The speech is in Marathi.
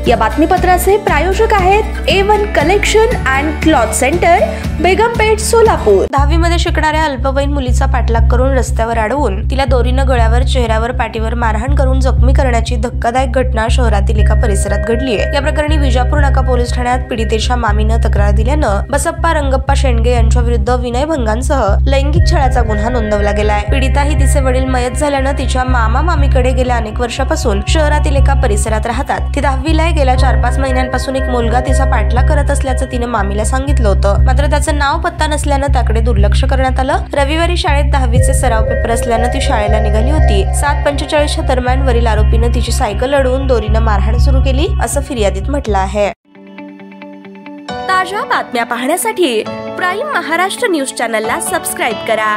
या बातमीपत्राचे प्रायोजक आहेत A1 collection and cloth centre, Begampeth, Solapur. 10वी मध्ये शिकणाऱ्या अल्पवयीन मुलीचा पाठलाग करून रस्त्यावर अडवून तिला दोरीनं गळ्यावर, चेहऱ्यावर, पाठीवर मारहाण करून जखमी करण्याची धक्कादायक घटना शहरातील एका परिसरात घडली आहे। या प्रकरणी विजापूर नाका पोलीस ठाण्यात पीडितेच्या मामीनं तक्रार दिल्यानं बसप्पा रंगप्पा शेंडगे यांच्या विरुद्ध विनयभंगांसह लैंगिक छळाचा गुन्हा नोंदवला गेलाय। पीडिता ही तिचे वडील मयत झाल्यानं तिच्या मामीकडे गेल्या अनेक वर्षापासून शहरातील एका परिसरात राहतात। ती 10वीला आहे। गेल्या 4-5 महिन्यांपासून एक मुलगा तिचा पाठलाग करत असल्याचं तिने मामीला सांगितलं होतं, मात्र त्याचं नाव पत्ता नसल्यानं त्याकडे दुर्लक्ष करण्यात आलं। रविवारी शाळेत 10वीचे सराव पेपर असल्यानं ती शाळेला निघाली होती। 7:45च्या दरम्यान वरील आरोपीनं तिची सायकल अडवून दोरीनं मारहाण सुरू केली, असं फिर्यादीत म्हटलं आहे। ताज्या बातम्या पाहण्यासाठी प्राईम महाराष्ट्र न्यूज चॅनलला सबस्क्राईब करा।